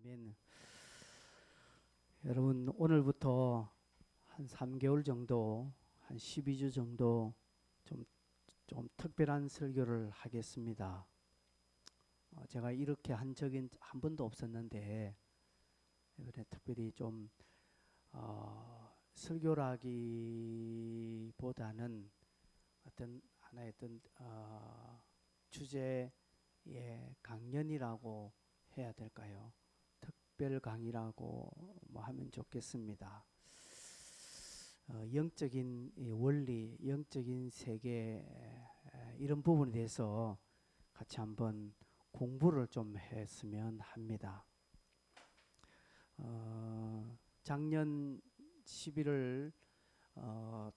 아멘. 여러분, 오늘부터 한 3개월 정도, 한 12주 정도 좀 특별한 설교를 하겠습니다. 제가 이렇게 한 적은 한 번도 없었는데, 이번에 특별히 좀 설교라기보다는 어떤 하나의 주제의 강연이라고 해야 될까요? 특별 강의라고 하면 좋겠습니다. 영적인 원리, 영적인 세계 이런 부분에 대해서 같이 한번 공부를 좀 했으면 합니다. 작년 11월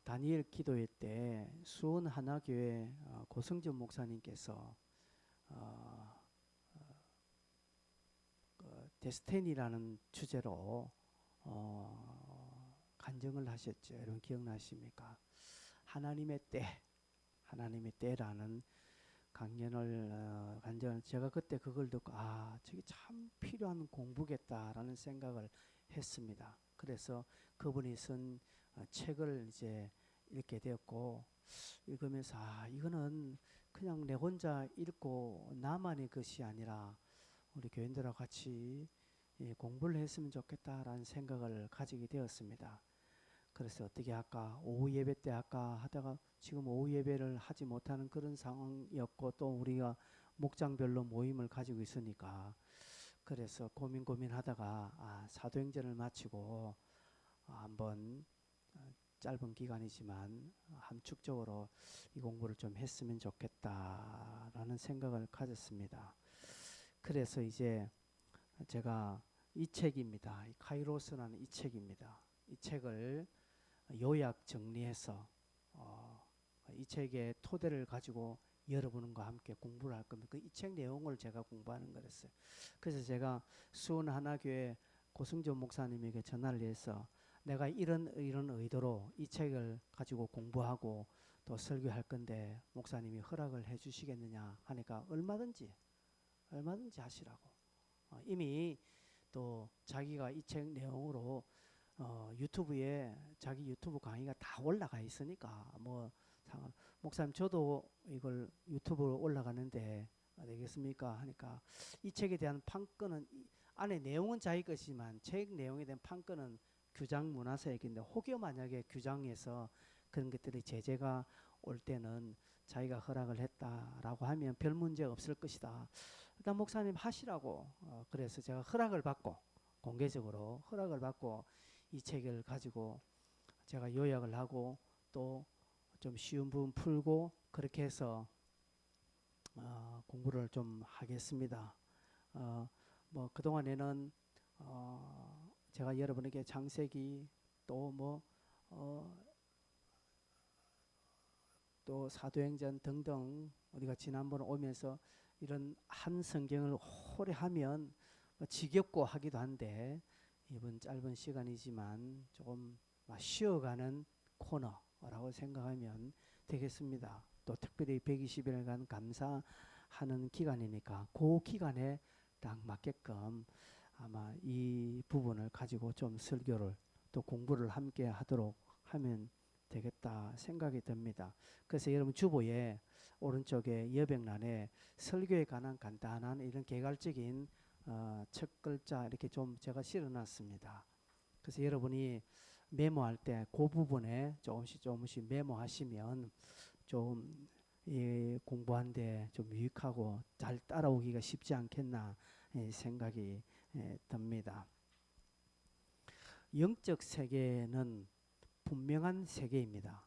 다니엘 기도회 때 수원 하나교회 고성전 목사님께서 데스티니라는 주제로 간증을 하셨죠. 여러분 기억나십니까? 하나님의 때라는 간증을 제가 그때 그걸 듣고 저게 참 필요한 공부겠다라는 생각을 했습니다. 그래서 그분이 쓴 책을 이제 읽게 되었고, 읽으면서 이거는 그냥 내 혼자 읽고 나만의 것이 아니라 우리 교인들하고 같이 공부를 했으면 좋겠다라는 생각을 가지게 되었습니다. 그래서 어떻게 할까? 오후 예배 때 할까 하다가 지금 오후 예배를 하지 못하는 그런 상황이었고, 또 우리가 목장별로 모임을 가지고 있으니까, 그래서 고민하다가 사도행전을 마치고 한번 짧은 기간이지만 함축적으로 이 공부를 좀 했으면 좋겠다라는 생각을 가졌습니다. 그래서 이제 제가 이 책입니다. 카이로스라는 이 책입니다. 이 책을 요약 정리해서 이 책의 토대를 가지고 여러분과 함께 공부를 할 겁니다. 이 책 내용을 제가 공부하는 거였어요. 그래서 제가 수원 하나교회 고승전 목사님에게 전화를 해서 내가 이런 의도로 이 책을 가지고 공부하고 또 설교할 건데 목사님이 허락을 해 주시겠느냐 하니까 얼마든지 하시라고. 이미 또 자기가 이 책 내용으로 유튜브에 자기 유튜브 강의가 다 올라가 있으니까 목사님 저도 이걸 유튜브로 올라가는데 되겠습니까 하니까, 이 책에 대한 판권은 안에 내용은 자기 것이지만 책 내용에 대한 판권은 규장 문화사에 있는데, 혹여 만약에 규장에서 그런 것들이 제재가 올 때는 자기가 허락을 했다라고 하면 별 문제 없을 것이다. 일단 목사님 하시라고. 그래서 제가 허락을 받고, 공개적으로 허락을 받고 이 책을 가지고 제가 요약을 하고 또 좀 쉬운 부분 풀고 그렇게 해서 공부를 좀 하겠습니다. 그동안에는 제가 여러분에게 창세기 또 또 사도행전 등등 우리가 지난번에 오면서 이런 한 성경을 오래 하면 지겹고 하기도 한데, 이번 짧은 시간이지만 조금 쉬어가는 코너라고 생각하면 되겠습니다. 또 특별히 120일간 감사하는 기간이니까 그 기간에 딱 맞게끔 아마 이 부분을 가지고 좀 설교를 또 공부를 함께 하도록 하면 되겠다 생각이 듭니다. 그래서 여러분 주보에 오른쪽에 여백란에 설교에 관한 간단한 이런 개괄적인 첫 글자 이렇게 좀 제가 실어놨습니다. 그래서 여러분이 메모할 때 그 부분에 조금씩 메모하시면 좀 공부하는데 좀 유익하고 잘 따라오기가 쉽지 않겠나 생각이 듭니다. 영적 세계는 분명한 세계입니다.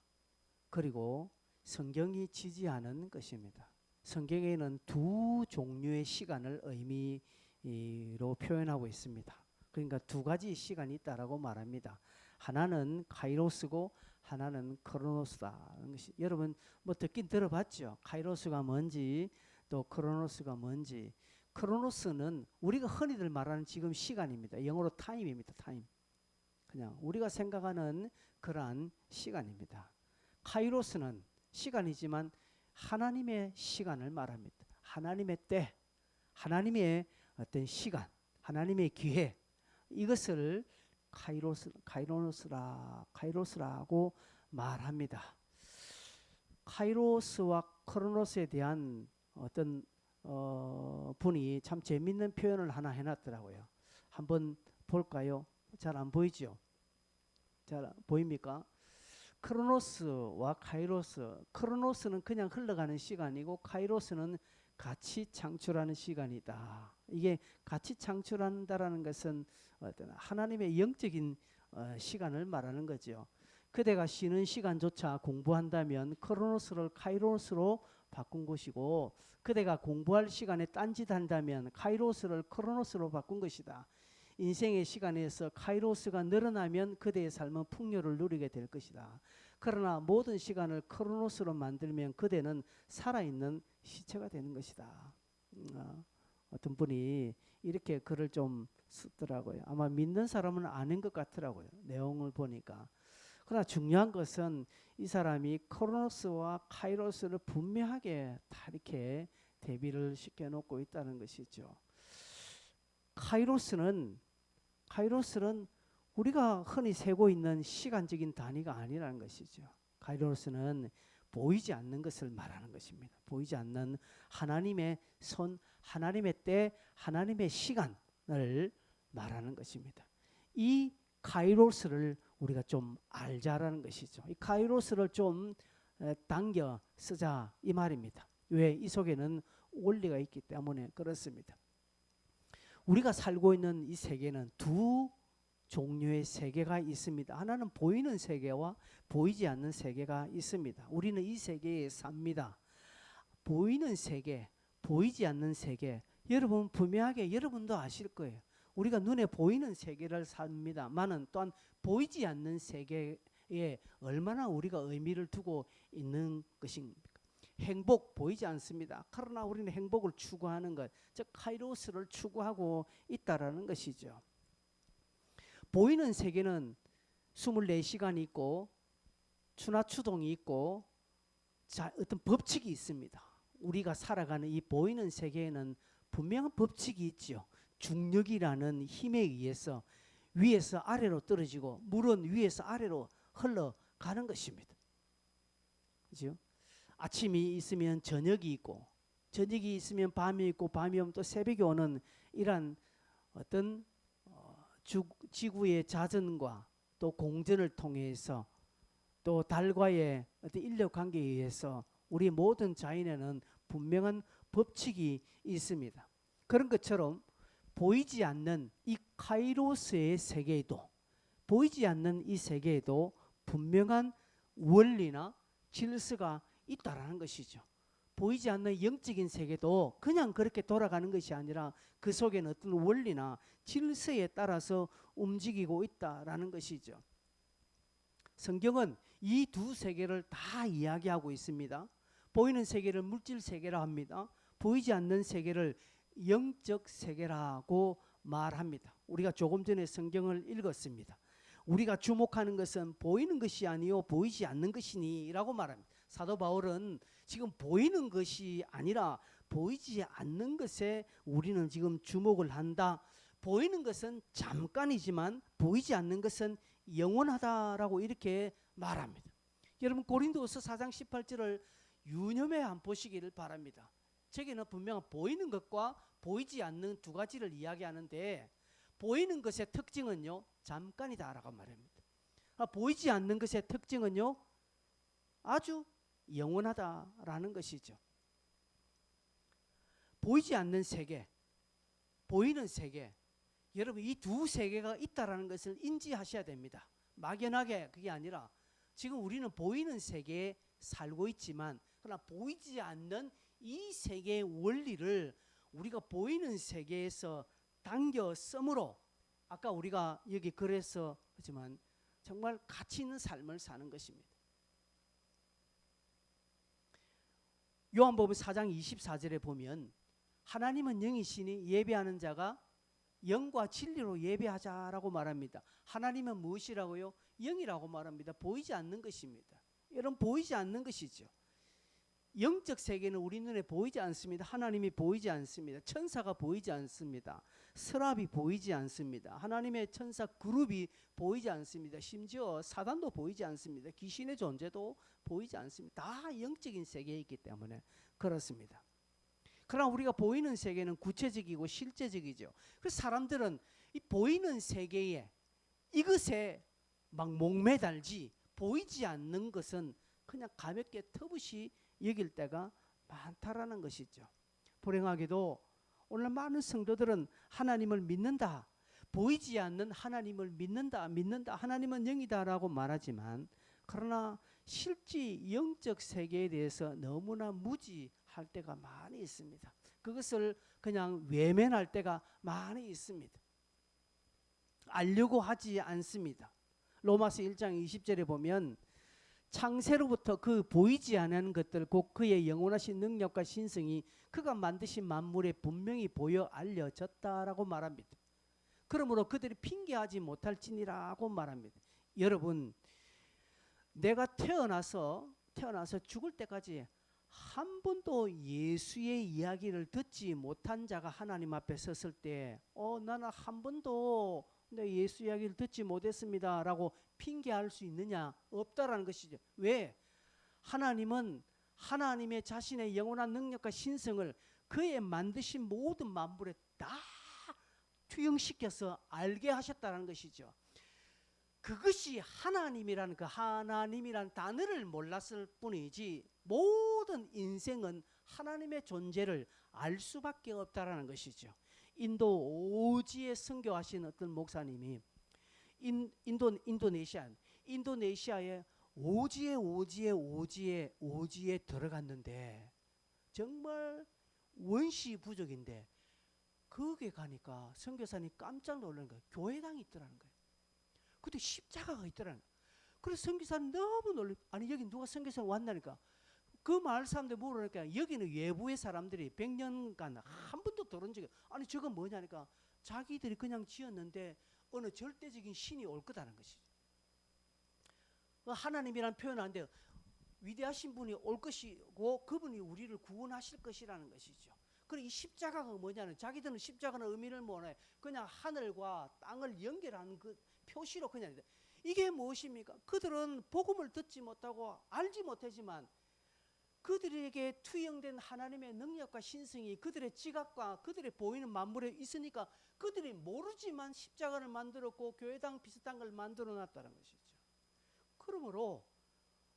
그리고 성경이 지지하는 것입니다. 성경에는 두 종류의 시간을 의미로 표현하고 있습니다. 그러니까 두 가지 시간이 있다라고 말합니다. 하나는 카이로스고 하나는 크로노스다. 여러분 듣긴 들어봤죠? 카이로스가 뭔지 또 크로노스가 뭔지. 크로노스는 우리가 흔히들 말하는 지금 시간입니다. 영어로 타임입니다. 타임. 그냥 우리가 생각하는 그러한 시간입니다. 카이로스는 시간이지만 하나님의 시간을 말합니다. 하나님의 때, 하나님의 어떤 시간, 하나님의 기회, 이것을 카이로스라고 말합니다. 카이로스와 크로노스에 대한 어떤 분이 참 재밌는 표현을 하나 해놨더라고요. 한번 볼까요? 잘 안 보이죠? 잘 보입니까? 크로노스와 카이로스. 크로노스는 그냥 흘러가는 시간이고 카이로스는 같이 창출하는 시간이다. 이게 같이 창출한다라는 것은 어떤 하나님의 영적인 시간을 말하는 거죠. 그대가 쉬는 시간조차 공부한다면 크로노스를 카이로스로 바꾼 것이고, 그대가 공부할 시간에 딴짓한다면 카이로스를 크로노스로 바꾼 것이다. 인생의 시간에서 카이로스가 늘어나면 그대의 삶은 풍요를 누리게 될 것이다. 그러나 모든 시간을 크로노스로 만들면 그대는 살아있는 시체가 되는 것이다. 어떤 분이 이렇게 글을 좀 쓰더라고요. 아마 믿는 사람은 아는 것 같더라고요. 내용을 보니까. 그러나 중요한 것은 이 사람이 크로노스와 카이로스를 분명하게 다 이렇게 대비를 시켜놓고 있다는 것이죠. 카이로스는 우리가 흔히 세고 있는 시간적인 단위가 아니라는 것이죠. 카이로스는 보이지 않는 것을 말하는 것입니다. 보이지 않는 하나님의 손, 하나님의 때, 하나님의 시간을 말하는 것입니다. 이 카이로스를 우리가 좀 알자라는 것이죠. 이 카이로스를 좀 당겨 쓰자 이 말입니다. 왜? 이 속에는 원리가 있기 때문에 그렇습니다. 우리가 살고 있는 이 세계는 두 종류의 세계가 있습니다. 하나는 보이는 세계와 보이지 않는 세계가 있습니다. 우리는 이 세계에 삽니다. 보이는 세계, 보이지 않는 세계, 여러분 분명하게 여러분도 아실 거예요. 우리가 눈에 보이는 세계를 삽니다만은 또한 보이지 않는 세계에 얼마나 우리가 의미를 두고 있는 것입니까? 행복 보이지 않습니다. 그러나 우리는 행복을 추구하는 것, 즉 카이로스를 추구하고 있다라는 것이죠. 보이는 세계는 24시간이 있고 추나추동이 있고 어떤 법칙이 있습니다. 우리가 살아가는 이 보이는 세계에는 분명한 법칙이 있죠. 중력이라는 힘에 의해서 위에서 아래로 떨어지고 물은 위에서 아래로 흘러가는 것입니다. 그렇죠? 아침이 있으면 저녁이 있고 저녁이 있으면 밤이 있고 밤이 오면 또 새벽이 오는 이러한 어떤 지구의 자전과 또 공전을 통해서 또 달과의 어떤 인력 관계에 의해서 우리 모든 자연에는 분명한 법칙이 있습니다. 그런 것처럼 보이지 않는 이 카이로스의 세계에도, 보이지 않는 이 세계에도 분명한 원리나 질서가 있다라는 것이죠. 보이지 않는 영적인 세계도 그냥 그렇게 돌아가는 것이 아니라 그 속에는 어떤 원리나 질서에 따라서 움직이고 있다라는 것이죠. 성경은 이 두 세계를 다 이야기하고 있습니다. 보이는 세계를 물질 세계라 합니다. 보이지 않는 세계를 영적 세계라고 말합니다. 우리가 조금 전에 성경을 읽었습니다. 우리가 주목하는 것은 보이는 것이 아니요 보이지 않는 것이니 라고 말합니다. 사도 바울은 지금 보이는 것이 아니라 보이지 않는 것에 우리는 지금 주목을 한다. 보이는 것은 잠깐이지만 보이지 않는 것은 영원하다라고 이렇게 말합니다. 여러분 고린도후서 4장 18절을 유념해 한 보시기를 바랍니다. 저기는 분명 보이는 것과 보이지 않는 두 가지를 이야기하는데 보이는 것의 특징은요 잠깐이다라고 말합니다. 보이지 않는 것의 특징은요 아주 영원하다라는 것이죠. 보이지 않는 세계, 보이는 세계, 여러분 이 두 세계가 있다라는 것을 인지하셔야 됩니다. 막연하게 그게 아니라 지금 우리는 보이는 세계에 살고 있지만 그러나 보이지 않는 이 세계의 원리를 우리가 보이는 세계에서 당겨 씀으로 아까 우리가 여기 글에서 하지만 정말 가치 있는 삶을 사는 것입니다. 요한복음 4장 24절에 보면 하나님은 영이시니 예배하는 자가 영과 진리로 예배하자라고 말합니다. 하나님은 무엇이라고요? 영이라고 말합니다. 보이지 않는 것입니다. 여러분 보이지 않는 것이죠. 영적 세계는 우리 눈에 보이지 않습니다. 하나님이 보이지 않습니다. 천사가 보이지 않습니다. 서랍이 보이지 않습니다. 하나님의 천사 그룹이 보이지 않습니다. 심지어 사단도 보이지 않습니다. 귀신의 존재도 보이지 않습니다. 다 영적인 세계에 있기 때문에 그렇습니다. 그러나 우리가 보이는 세계는 구체적이고 실제적이죠. 그래서 사람들은 이 보이는 세계에 이것에 막 목매달지 보이지 않는 것은 그냥 가볍게 터부시 여길 때가 많다라는 것이죠. 불행하게도 오늘 많은 성도들은 하나님을 믿는다, 보이지 않는 하나님을 믿는다, 하나님은 영이다라고 말하지만, 그러나 실제 영적 세계에 대해서 너무나 무지할 때가 많이 있습니다. 그것을 그냥 외면할 때가 많이 있습니다. 알려고 하지 않습니다. 로마서 1장 20절에 보면 창세로부터 그 보이지 않는 것들 곧 그의 영원하신 능력과 신성이 그가 만드신 만물에 분명히 보여 알려졌다라고 말합니다. 그러므로 그들이 핑계하지 못할지니라고 말합니다. 여러분, 내가 태어나서 죽을 때까지 한 번도 예수의 이야기를 듣지 못한 자가 하나님 앞에 섰을 때 나는 한 번도 예수 이야기를 듣지 못했습니다 라고 핑계할 수 있느냐? 없다라는 것이죠. 왜? 하나님은 하나님의 자신의 영원한 능력과 신성을 그의 만드신 모든 만물에 다 투영시켜서 알게 하셨다는 것이죠. 그것이 하나님이라는 그 하나님이라는 단어를 몰랐을 뿐이지 모든 인생은 하나님의 존재를 알 수밖에 없다라는 것이죠. 인도 오지에 선교하신 어떤 목사님이 인도네시아에 오지에 들어갔는데 정말 원시 부족인데 거기에 가니까 선교사님 깜짝 놀란 거예요. 교회당이 있더라는 거예요. 그때 십자가가 있더라는 거예요. 그래서 선교사님 너무 놀래. 아니 여기 누가 선교사님 왔나니까 그 마을 사람들 물으니까 여기는 외부의 사람들이 100년간 한 번도 들어온 적이 아니 저건 뭐냐니까 자기들이 그냥 지었는데 어느 절대적인 신이 올 거다는 것이죠. 하나님이라는 표현하는데 위대하신 분이 올 것이고 그분이 우리를 구원하실 것이라는 것이죠. 그리고 이 십자가가 뭐냐는 자기들은 십자가는 의미를 몰라요. 그냥 하늘과 땅을 연결하는 그 표시로 그냥 이게 무엇입니까? 그들은 복음을 듣지 못하고 알지 못하지만 그들에게 투영된 하나님의 능력과 신성이 그들의 지각과 그들의 보이는 만물에 있으니까 그들이 모르지만 십자가를 만들었고 교회당 비슷한 걸 만들어 놨다는 것이죠. 그러므로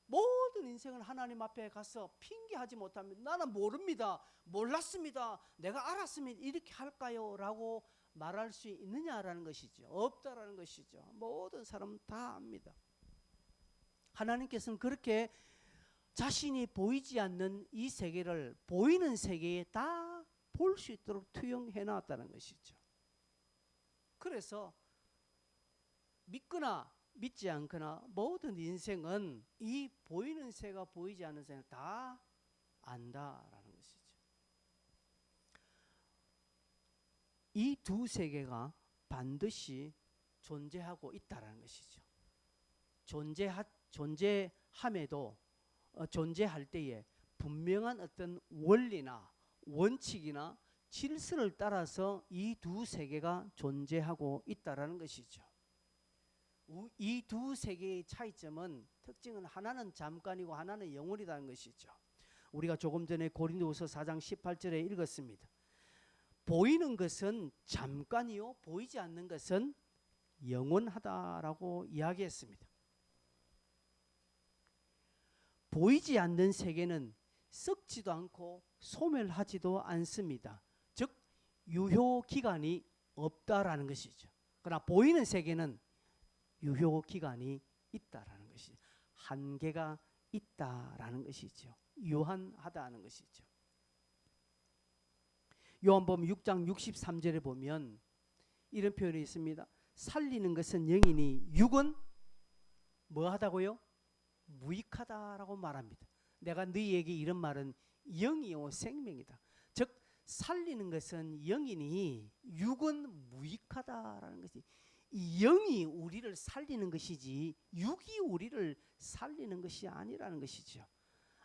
모든 인생을 하나님 앞에 가서 핑계하지 못합니다. 나는 모릅니다. 몰랐습니다. 내가 알았으면 이렇게 할까요? 라고 말할 수 있느냐라는 것이죠. 없다라는 것이죠. 모든 사람은 다 압니다. 하나님께서는 그렇게 자신이 보이지 않는 이 세계를 보이는 세계에 다 볼 수 있도록 투영해 놨다는 것이죠. 그래서 믿거나 믿지 않거나 모든 인생은 이 보이는 세계가 보이지 않는 세계를 다 안다라는 것이죠. 이 두 세계가 반드시 존재하고 있다라는 것이죠. 존재함에도 존재할 때에 분명한 어떤 원리나 원칙이나 질서를 따라서 이 두 세계가 존재하고 있다라는 것이죠. 이 두 세계의 차이점은 특징은 하나는 잠깐이고 하나는 영원이라는 것이죠. 우리가 조금 전에 고린도후서 4장 18절에 읽었습니다. 보이는 것은 잠깐이요 보이지 않는 것은 영원하다라고 이야기했습니다. 보이지 않는 세계는 썩지도 않고 소멸하지도 않습니다. 즉 유효기간이 없다라는 것이죠. 그러나 보이는 세계는 유효기간이 있다라는 것이 한계가 있다라는 것이죠. 유한하다는 것이죠. 요한복음 6장 63절에 보면 이런 표현이 있습니다. 살리는 것은 영이니 육은 뭐하다고요? 무익하다라고 말합니다. 내가 너희에게 이런 말은 영이요 생명이다. 즉 살리는 것은 영이니 육은 무익하다라는 것이 이 영이 우리를 살리는 것이지 육이 우리를 살리는 것이 아니라는 것이죠.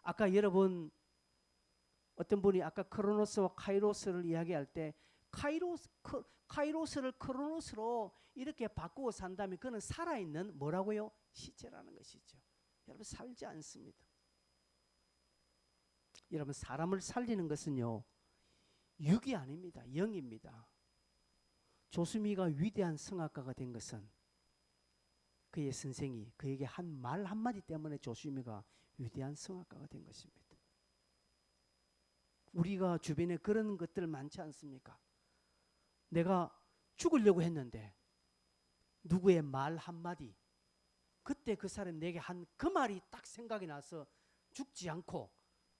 아까 여러분 어떤 분이 아까 크로노스와 카이로스를 이야기할 때 카이로스를 크로노스로 이렇게 바꾸고 산다면 그는 살아있는 뭐라고요? 시체라는 것이죠. 여러분 살지 않습니다. 여러분 사람을 살리는 것은요 육이 아닙니다. 영입니다. 조수미가 위대한 성악가가 된 것은 그의 선생이 그에게 한 말 한마디 때문에 조수미가 위대한 성악가가 된 것입니다. 우리가 주변에 그런 것들 많지 않습니까? 내가 죽으려고 했는데 누구의 말 한마디, 그때 그 사람이 내게 한 그 말이 딱 생각이 나서 죽지 않고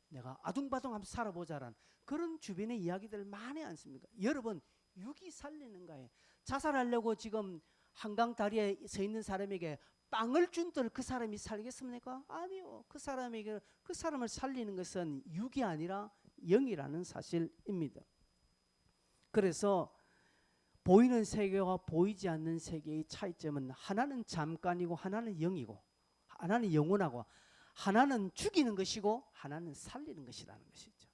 내가 아둥바둥하면서 살아보자란 그런 주변의 이야기들 많이 않습니까? 여러분 육이 살리는 거예요. 자살하려고 지금 한강 다리에 서 있는 사람에게 빵을 준들 그 사람이 살겠습니까? 아니요. 그 사람을 살리는 것은 육이 아니라 영이라는 사실입니다. 그래서 보이는 세계와 보이지 않는 세계의 차이점은 하나는 잠깐이고 하나는 영이고 하나는 영원하고 하나는 죽이는 것이고 하나는 살리는 것이라는 것이죠.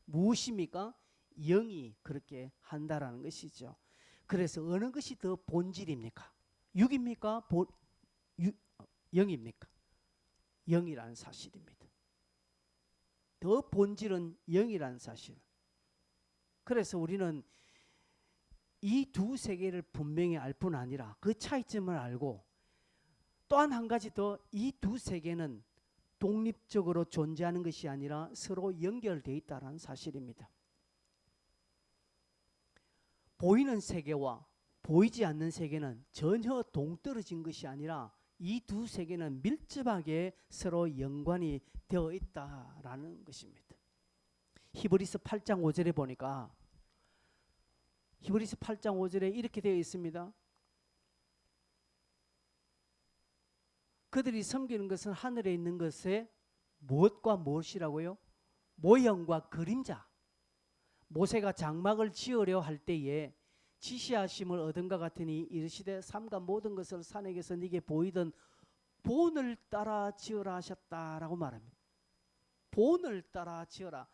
무엇입니까? 영이 그렇게 한다라는 것이죠. 그래서 어느 것이 더 본질입니까? 육입니까? 영입니까? 영이라는 사실입니다. 더 본질은 영이라는 사실. 그래서 우리는 이 두 세계를 분명히 알 뿐 아니라 그 차이점을 알고 또한 한 가지 더 이 두 세계는 독립적으로 존재하는 것이 아니라 서로 연결되어 있다는 사실입니다. 보이는 세계와 보이지 않는 세계는 전혀 동떨어진 것이 아니라 이 두 세계는 밀접하게 서로 연관이 되어 있다라는 것입니다. 히브리서 8장 5절에 보니까 히브리서 8장 5절에 이렇게 되어 있습니다. 그들이 섬기는 것은 하늘에 있는 것에 무엇과 무엇이라고요? 모형과 그림자. 모세가 장막을 지으려 할 때에 지시하심을 얻은가 같으니 이르시되 삼가 모든 것을 산에게서 네게 보이던 본을 따라 지으라 하셨다라고 말합니다. 본을 따라 지으라.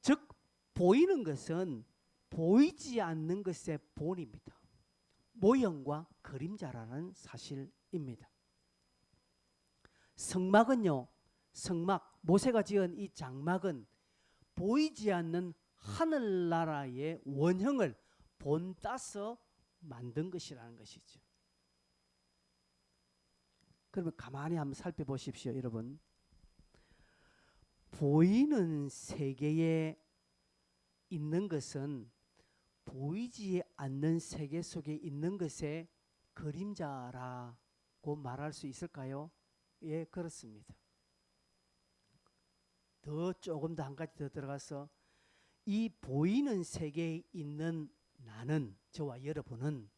즉 보이는 것은 보이지 않는 것의 본입니다. 모형과 그림자라는 사실입니다. 성막은요, 성막 모세가 지은 이 장막은 보이지 않는 하늘나라의 원형을 본따서 만든 것이라는 것이죠. 그러면 가만히 한번 살펴보십시오, 여러분. 보이는 세계에 있는 것은 보이지 않는 세계 속에 있는 것의 그림자라고 말할 수 있을까요? 예, 그렇습니다. 조금 더 한 가지 더 들어가서 이 보이는 세계에 있는 나는, 저와 여러분은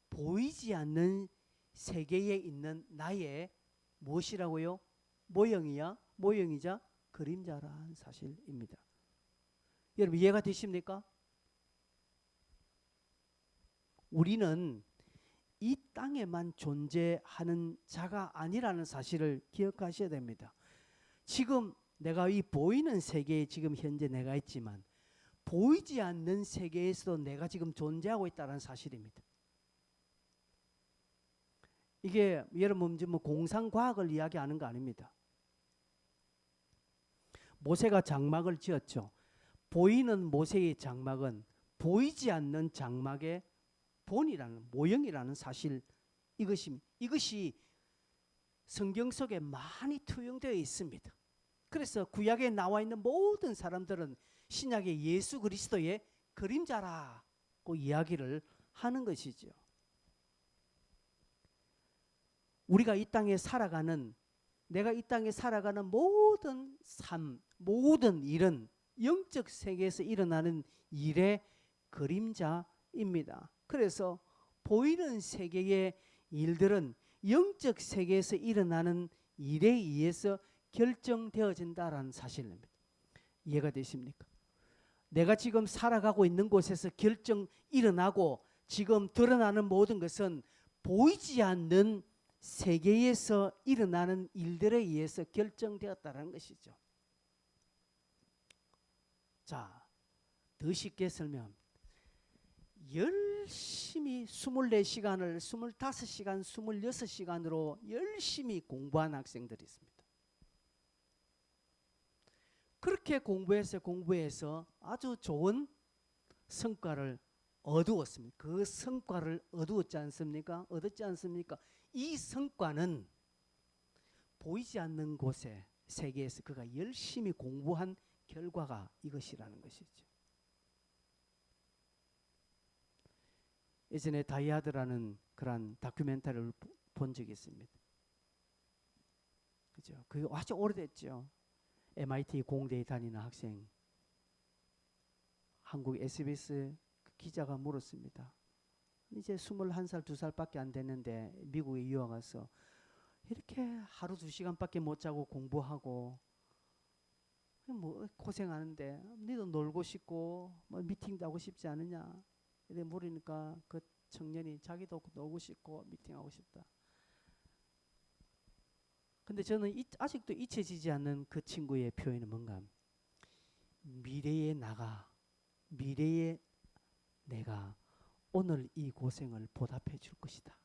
보이지 않는 세계에 있는 나의 무엇이라고요? 모형이자 그림자라는 사실입니다. 여러분 이해가 되십니까? 우리는 이 땅에만 존재하는 자가 아니라는 사실을 기억하셔야 됩니다. 지금 내가 이 보이는 세계에 지금 현재 내가 있지만 보이지 않는 세계에서도 내가 지금 존재하고 있다는 사실입니다. 이게 여러분 뭐 공상과학을 이야기하는 거 아닙니다. 모세가 장막을 지었죠. 보이는 모세의 장막은 보이지 않는 장막의 본이라는 모형이라는 사실, 이것이 성경 속에 많이 투영되어 있습니다. 그래서 구약에 나와 있는 모든 사람들은 신약의 예수 그리스도의 그림자라고 이야기를 하는 것이죠. 우리가 이 땅에 살아가는, 내가 이 땅에 살아가는 모든 삶, 모든 일은 영적 세계에서 일어나는 일의 그림자입니다. 그래서 보이는 세계의 일들은 영적 세계에서 일어나는 일에 의해서 결정되어진다라는 사실입니다. 이해가 되십니까? 내가 지금 살아가고 있는 곳에서 일어나고 지금 드러나는 모든 것은 보이지 않는 세계에서 일어나는 일들에 의해서 결정되었다는 것이죠. 자, 더 쉽게 설명합니다. 열심히 24시간을 25시간, 26시간으로 열심히 공부한 학생들이 있습니다. 그렇게 공부해서 아주 좋은 성과를 얻었습니다. 그 성과를 얻었지 않습니까? 이 성과는 보이지 않는 곳에 세계에서 그가 열심히 공부한 결과가 이것이라는 것이죠. 예전에 다이아드라는 그런 다큐멘터리를 본 적이 있습니다. 그죠? 그게 아주 오래됐죠. MIT 공대에 다니는 학생, 한국 SBS 기자가 물었습니다. 이제 21살, 2살밖에 안 됐는데 미국에 유학 와서 이렇게 하루 2시간밖에 못 자고 공부하고 뭐 고생하는데 너도 놀고 싶고 뭐 미팅도 하고 싶지 않느냐 이래 물으니까 그 청년이 자기도 놀고 싶고 미팅하고 싶다. 근데 저는 아직도 잊혀지지 않는 그 친구의 표현은 뭔가 미래의 내가 오늘 이 고생을 보답해 줄 것이다.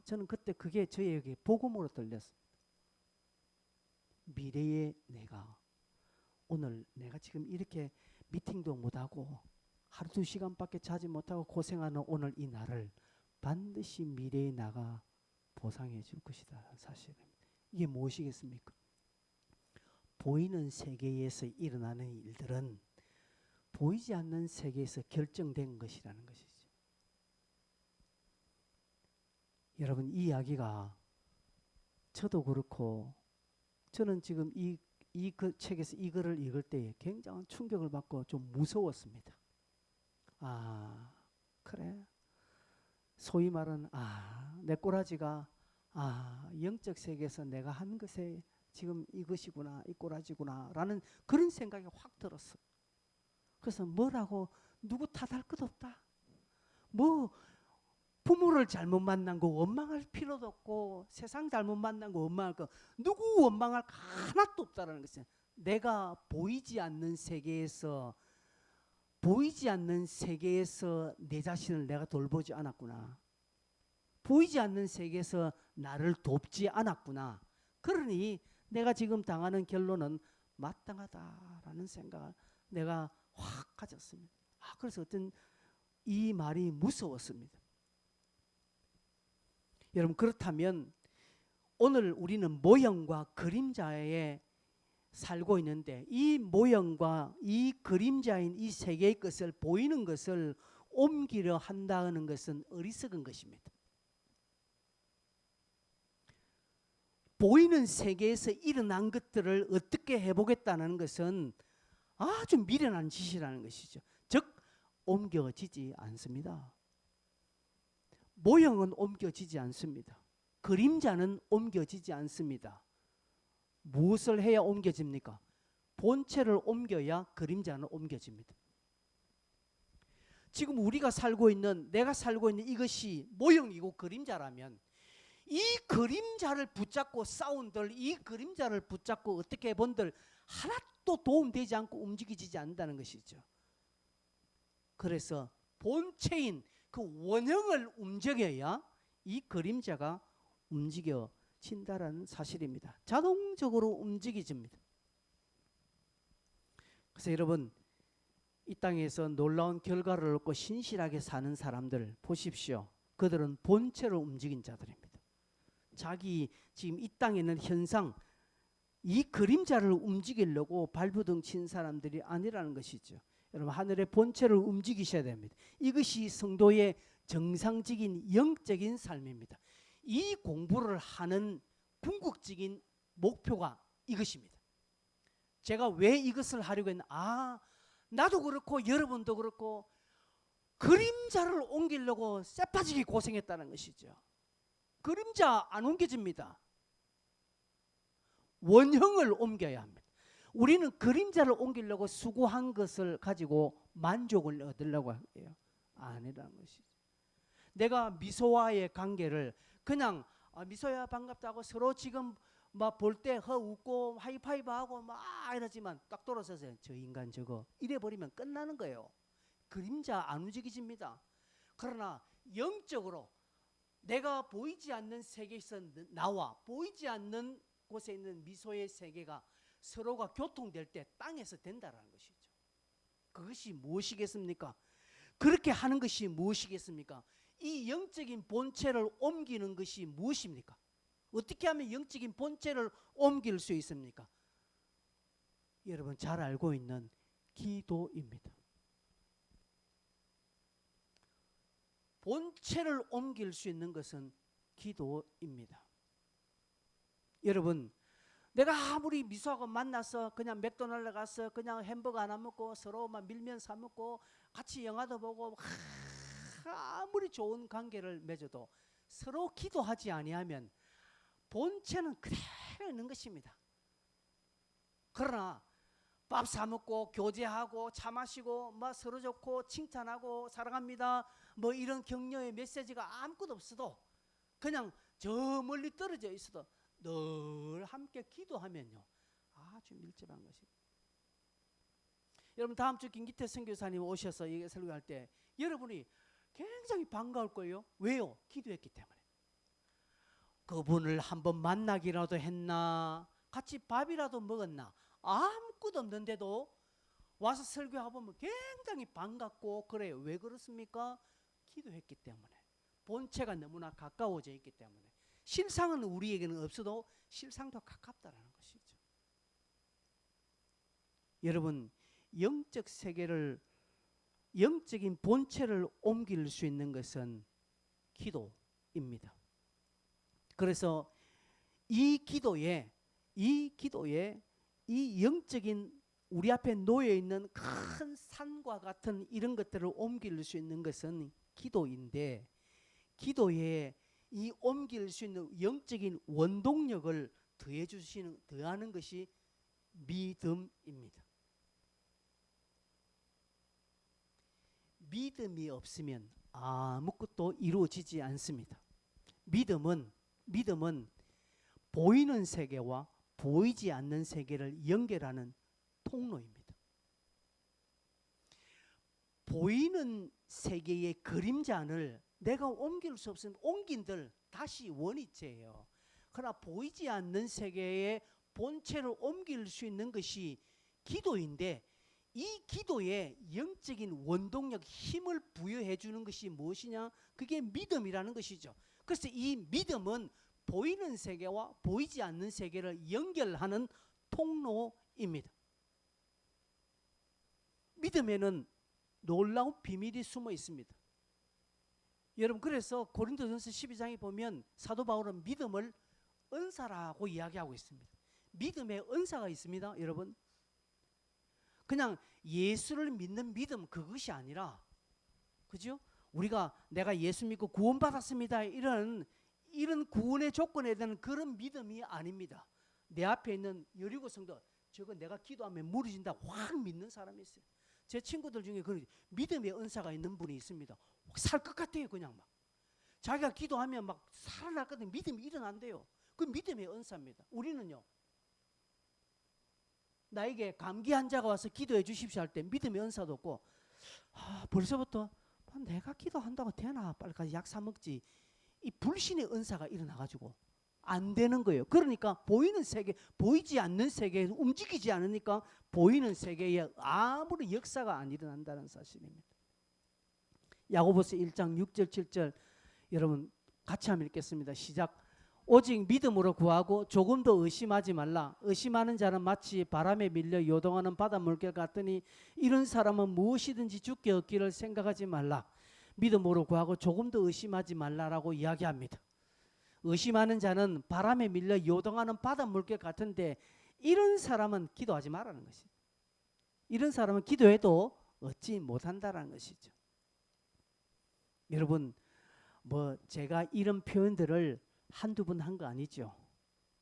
저는 그때 그게 저에게 복음으로 들렸습니다. 미래의 내가 오늘 내가 지금 이렇게 미팅도 못하고 하루 2시간밖에 자지 못하고 고생하는 오늘 이 날을 반드시 미래의 나가 보상해 줄 것이다. 사실입니다. 이게 무엇이겠습니까? 보이는 세계에서 일어나는 일들은 보이지 않는 세계에서 결정된 것이라는 것이죠. 여러분, 이 이야기가 저도 그렇고 저는 지금 이 그 책에서 이 글을 읽을 때 굉장한 충격을 받고 좀 무서웠습니다. 아, 그래. 소위 말하는 내 꼬라지가 영적 세계에서 내가 한 것에 지금 이것이구나, 이 꼬라지구나 라는 그런 생각이 확 들었어요. 그래서 뭐라고 누구 탓할 것 없다. 뭐 부모를 잘못 만난 거 원망할 필요도 없고 세상 잘못 만난 거 원망할 거 누구 원망할 거 하나도 없다라는 것이에요. 내가 보이지 않는 세계에서 내 자신을 내가 돌보지 않았구나. 보이지 않는 세계에서 나를 돕지 않았구나. 그러니 내가 지금 당하는 결론은 마땅하다라는 생각을 내가 확 가졌습니다. 그래서 어떤 이 말이 무서웠습니다. 여러분, 그렇다면 오늘 우리는 모형과 그림자에 살고 있는데 이 모형과 이 그림자인 이 세계의 것을 보이는 것을 옮기려 한다는 것은 어리석은 것입니다. 보이는 세계에서 일어난 것들을 어떻게 해보겠다는 것은 아주 미련한 짓이라는 것이죠. 즉 옮겨지지 않습니다. 모형은 옮겨지지 않습니다. 그림자는 옮겨지지 않습니다. 무엇을 해야 옮겨집니까? 본체를 옮겨야 그림자는 옮겨집니다. 지금 내가 살고 있는 이것이 모형이고 그림자라면 이 그림자를 붙잡고 싸운들, 이 그림자를 붙잡고 어떻게 본들 하나도 도움되지 않고 움직이지 않는다는 것이죠. 그래서 본체인 그 원형을 움직여야 이 그림자가 움직여진다라는 사실입니다. 자동적으로 움직여집니다. 그래서 여러분, 이 땅에서 놀라운 결과를 얻고 신실하게 사는 사람들 보십시오. 그들은 본체로 움직인 자들입니다. 자기 지금 이 땅에 있는 현상, 이 그림자를 움직이려고 발부둥 친 사람들이 아니라는 것이죠. 여러분, 하늘의 본체를 움직이셔야 됩니다. 이것이 성도의 정상적인 영적인 삶입니다. 이 공부를 하는 궁극적인 목표가 이것입니다. 제가 왜 이것을 하려고 했나? 나도 그렇고 여러분도 그렇고 그림자를 옮기려고 쎄빠지게 고생했다는 것이죠. 그림자 안 옮겨집니다. 원형을 옮겨야 합니다. 우리는 그림자를 옮기려고 수고한 것을 가지고 만족을 얻으려고 해요. 아니라는 것이죠. 내가 미소와의 관계를 그냥 미소야 반갑다고 서로 지금 막 볼 때 웃고 하이파이브하고 막 이러지만 딱 돌아서서 저 인간 저거 이래 버리면 끝나는 거예요. 그림자 안 움직여집니다. 그러나 영적으로 내가 보이지 않는 세계에서 나와 보이지 않는 곳에 있는 미소의 세계가 서로가 교통될 때 땅에서 된다라는 것이죠. 그것이 무엇이겠습니까? 그렇게 하는 것이 무엇이겠습니까? 이 영적인 본체를 옮기는 것이 무엇입니까? 어떻게 하면 영적인 본체를 옮길 수 있습니까? 여러분 잘 알고 있는 기도입니다. 본체를 옮길 수 있는 것은 기도입니다. 여러분, 내가 아무리 미소하고 만나서 그냥 맥도날드 가서 그냥 햄버거 하나 먹고 서로 막 밀면 사 먹고 같이 영화도 보고 아무리 좋은 관계를 맺어도 서로 기도하지 아니하면 본체는 그대로 있는 것입니다. 그러나 밥 사 먹고 교제하고 차 마시고 뭐 서로 좋고 칭찬하고 사랑합니다 뭐 이런 격려의 메시지가 아무것도 없어도 그냥 저 멀리 떨어져 있어도 늘 함께 기도하면요 아주 밀접한 것입니다. 여러분 다음 주 김기태 선교사님 오셔서 이 설교할 때 여러분이 굉장히 반가울 거예요. 왜요? 기도했기 때문에. 그분을 한번 만나기라도 했나, 같이 밥이라도 먹었나, 아무것도 없는데도 와서 설교해보면 굉장히 반갑고 그래요. 왜 그렇습니까? 기도했기 때문에. 본체가 너무나 가까워져 있기 때문에. 실상은 우리에게는 없어도 실상도 가깝다라는 것이죠. 여러분, 영적 세계를, 영적인 본체를 옮길 수 있는 것은 기도입니다. 그래서 이 기도에 이 영적인 우리 앞에 놓여 있는 큰 산과 같은 이런 것들을 옮길 수 있는 것은 기도인데, 기도에 이 옮길 수 있는 영적인 원동력을 더하는 것이 믿음입니다. 믿음이 없으면 아무것도 이루어지지 않습니다. 믿음은 보이는 세계와 보이지 않는 세계를 연결하는 통로입니다. 보이는 세계의 그림자를 내가 옮길 수 없으면 옮긴들 다시 원위치예요. 그러나 보이지 않는 세계의 본체를 옮길 수 있는 것이 기도인데, 이 기도에 영적인 원동력, 힘을 부여해 주는 것이 무엇이냐? 그게 믿음이라는 것이죠. 그래서 이 믿음은 보이는 세계와 보이지 않는 세계를 연결하는 통로입니다. 믿음에는 놀라운 비밀이 숨어 있습니다. 여러분, 그래서 고린도전서 12장에 보면 사도 바울은 믿음을 은사라고 이야기하고 있습니다. 믿음에 은사가 있습니다. 여러분, 그냥 예수를 믿는 믿음 그것이 아니라, 그죠? 우리가 내가 예수 믿고 구원받았습니다 이런 구원의 조건에 대한 그런 믿음이 아닙니다. 내 앞에 있는 여리고 성도, 저거 내가 기도하면 무너진다 확 믿는 사람이 있어요. 제 친구들 중에 그런 믿음의 은사가 있는 분이 있습니다. 살 것 같아요. 그냥 막 자기가 기도하면 막 살아날 것 같은 믿음이 일어난대요. 그 믿음의 은사입니다. 우리는요, 나에게 감기 환자가 와서 기도해 주십시오 할 때 믿음의 은사도 없고, 벌써부터 내가 기도한다고 되나, 빨리 가서 약 사 먹지, 이 불신의 은사가 일어나가지고 안 되는 거예요. 그러니까 보이는 세계, 보이지 않는 세계에서 움직이지 않으니까 보이는 세계에 아무런 역사가 안 일어난다는 사실입니다. 야고보서 1장 6절 7절 여러분 같이 한번 읽겠습니다. 시작. 오직 믿음으로 구하고 조금 더 의심하지 말라. 의심하는 자는 마치 바람에 밀려 요동하는 바닷물결 같으니 이런 사람은 무엇이든지 주께 얻기를 생각하지 말라. 믿음으로 구하고 조금 더 의심하지 말라라고 이야기합니다. 의심하는 자는 바람에 밀려 요동하는 바닷물결 같은데 이런 사람은 기도하지 말라는 것이죠. 이런 사람은 기도해도 얻지 못한다는 것이죠. 여러분, 제가 이런 표현들을 한두 번 한 거 아니죠.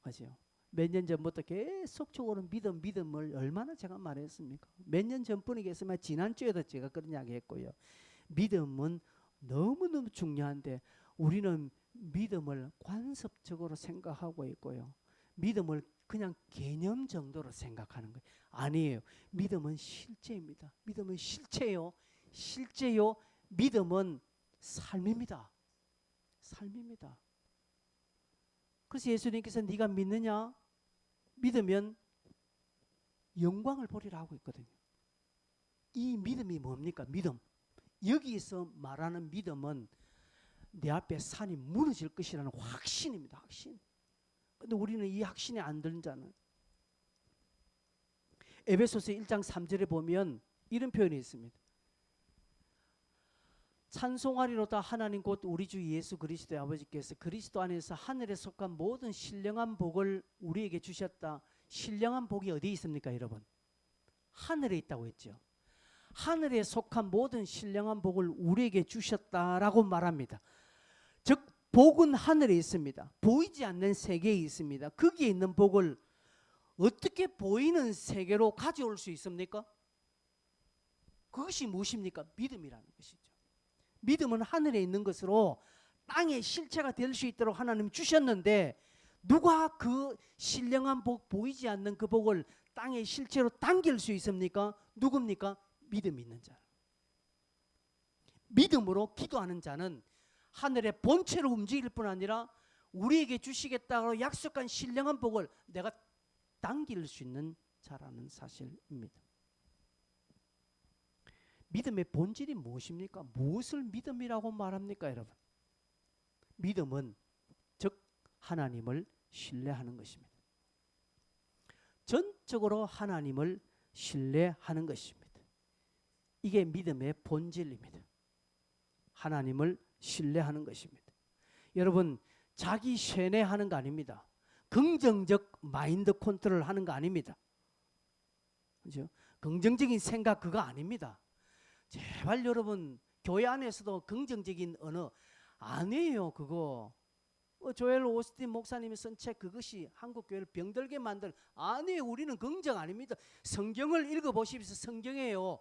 맞죠? 몇 년 전부터 계속적으로 믿음을 얼마나 제가 말했습니까? 몇 년 전뿐이겠지만 지난주에도 제가 그런 이야기 했고요. 믿음은 너무너무 중요한데 우리는 믿음을 관습적으로 생각하고 있고요. 믿음을 그냥 개념 정도로 생각하는 거예요. 아니에요. 믿음은 실제입니다. 믿음은 실체예요. 실제요. 믿음은 삶입니다. 삶입니다. 그래서 예수님께서 네가 믿느냐? 믿으면 영광을 보리라 하고 있거든요. 이 믿음이 뭡니까? 믿음. 여기에서 말하는 믿음은 내 앞에 산이 무너질 것이라는 확신입니다. 확신. 근데 우리는 이 확신이 안 드는 자는, 에베소서 1장 3절에 보면 이런 표현이 있습니다. 찬송하리로다 하나님 곧 우리 주 예수 그리스도의 아버지께서 그리스도 안에서 하늘에 속한 모든 신령한 복을 우리에게 주셨다. 신령한 복이 어디에 있습니까, 여러분? 하늘에 있다고 했죠. 하늘에 속한 모든 신령한 복을 우리에게 주셨다라고 말합니다. 즉 복은 하늘에 있습니다. 보이지 않는 세계에 있습니다. 거기에 있는 복을 어떻게 보이는 세계로 가져올 수 있습니까? 그것이 무엇입니까? 믿음이라는 것이죠. 믿음은 하늘에 있는 것으로 땅의 실체가 될 수 있도록 하나님 주셨는데, 누가 그 신령한 복, 보이지 않는 그 복을 땅의 실체로 당길 수 있습니까? 누굽니까? 믿음 있는 자. 믿음으로 기도하는 자는 하늘의 본체로 움직일 뿐 아니라 우리에게 주시겠다고 약속한 신령한 복을 내가 당길 수 있는 자라는 사실입니다. 믿음의 본질이 무엇입니까? 무엇을 믿음이라고 말합니까, 여러분? 믿음은 즉 하나님을 신뢰하는 것입니다. 전적으로 하나님을 신뢰하는 것입니다. 이게 믿음의 본질입니다. 하나님을 신뢰하는 것입니다. 여러분, 자기 쇠뇌하는 거 아닙니다. 긍정적 마인드 컨트롤 하는 거 아닙니다. 그죠? 긍정적인 생각 그거 아닙니다. 제발 여러분, 교회 안에서도 긍정적인 언어 아니에요. 그거 조엘 오스틴 목사님이 쓴 책, 그것이 한국교회를 병들게 만들, 아니에요. 우리는 긍정 아닙니다. 성경을 읽어보십시오. 성경이에요.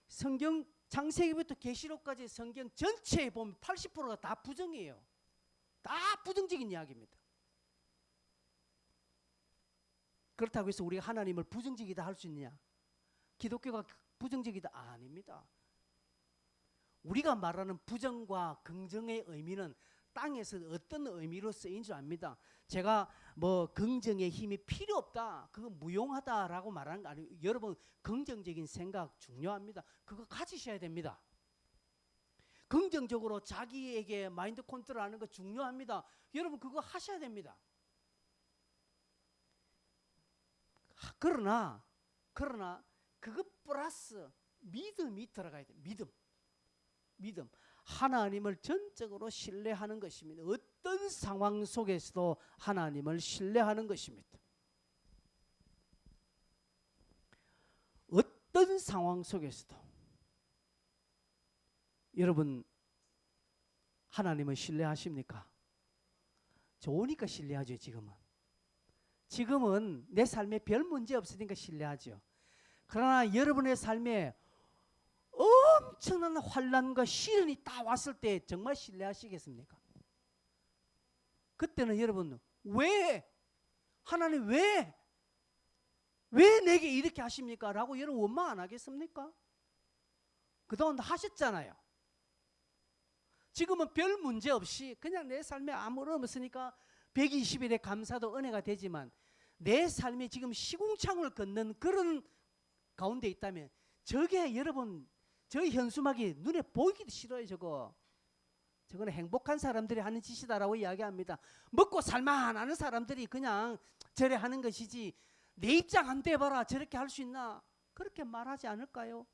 성경 창세기부터 계시록까지 성경 전체에 보면 80%가 다 부정이에요. 다 부정적인 이야기입니다. 그렇다고 해서 우리가 하나님을 부정적이다 할 수 있느냐? 기독교가 부정적이다? 아닙니다. 우리가 말하는 부정과 긍정의 의미는 땅에서 어떤 의미로 쓰인 줄 압니다. 제가 뭐 긍정의 힘이 필요 없다, 그거 무용하다라고 말하는 거 아니에요. 여러분, 긍정적인 생각 중요합니다. 그거 가지셔야 됩니다. 긍정적으로 자기에게 마인드 컨트롤하는 거 중요합니다. 여러분, 그거 하셔야 됩니다. 그러나 그것 플러스 믿음이 들어가야 돼요. 믿음. 하나님을 전적으로 신뢰하는 것입니다. 어떤 상황 속에서도 하나님을 신뢰하는 것입니다. 어떤 상황 속에서도 여러분, 하나님을 신뢰하십니까? 좋으니까 신뢰하죠. 지금은 내 삶에 별 문제 없으니까 신뢰하죠. 그러나 여러분의 삶에 엄청난 환난과 시련이 딱 왔을 때 정말 신뢰하시겠습니까? 그때는 여러분, 하나님 왜 내게 이렇게 하십니까? 라고 여러분 원망 안 하겠습니까? 그동안 하셨잖아요. 지금은 별 문제 없이 그냥 내 삶에 아무런 없으니까 120일의 감사도 은혜가 되지만, 내 삶이 지금 시궁창을 걷는 그런 가운데 있다면 저게 여러분, 저 현수막이 눈에 보이기도 싫어요. 저거는 행복한 사람들이 하는 짓이다라고 이야기합니다. 먹고 살만하는 사람들이 그냥 저래 하는 것이지, 내 입장 한번 대봐라, 저렇게 할 수 있나? 그렇게 말하지 않을까요?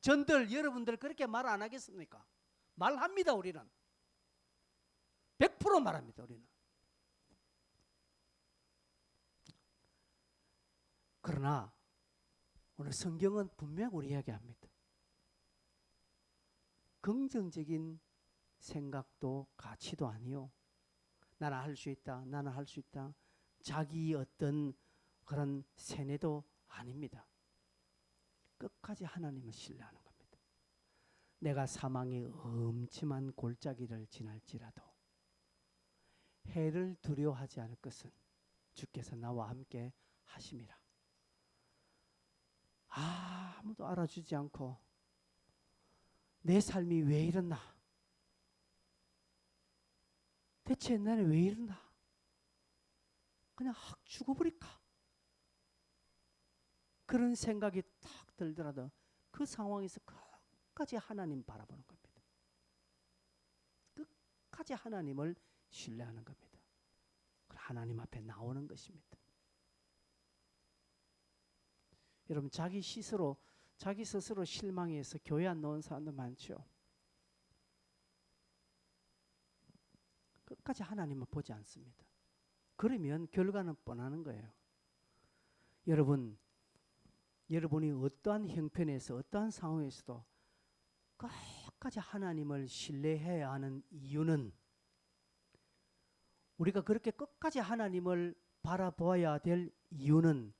전들 여러분들 그렇게 말 안 하겠습니까? 말합니다. 우리는 100% 말합니다. 우리는. 그러나 오늘 성경은 분명 우리 이야기합니다. 긍정적인 생각도 가치도 아니요, 나는 할 수 있다, 나는 할 수 있다, 자기 어떤 그런 세뇌도 아닙니다. 끝까지 하나님을 신뢰하는 겁니다. 내가 사망의 엄침한 골짜기를 지날지라도 해를 두려워하지 않을 것은 주께서 나와 함께 하심이라. 아무도 알아주지 않고 내 삶이 왜 이랬나? 대체 나는 왜 이러나? 그냥 확 죽어버릴까? 그런 생각이 딱 들더라도 그 상황에서 끝까지 하나님 바라보는 겁니다. 끝까지 하나님을 신뢰하는 겁니다. 하나님 앞에 나오는 것입니다. 여러분 자기 스스로 실망해서 교회 안 나온 사람도 많죠. 끝까지 하나님을 보지 않습니다. 그러면 결과는 뻔하는 거예요. 여러분이 어떠한 형편에서 어떠한 상황에서도 끝까지 하나님을 신뢰해야 하는 이유는, 우리가 그렇게 끝까지 하나님을 바라보아야 될 이유는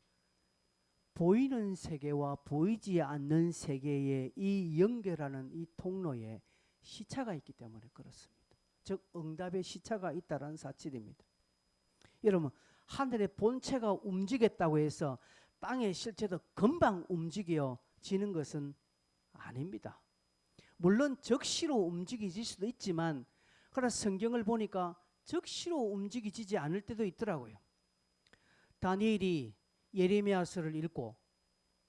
보이는 세계와 보이지 않는 세계의 이 연결하는 이 통로에 시차가 있기 때문에 그렇습니다. 즉 응답의 시차가 있다는 사실입니다. 여러분 하늘의 본체가 움직였다고 해서 땅의 실체도 금방 움직여지는 것은 아닙니다. 물론 적시로 움직여질 수도 있지만 그러나 성경을 보니까 적시로 움직여지지 않을 때도 있더라고요. 다니엘이 예레미야서를 읽고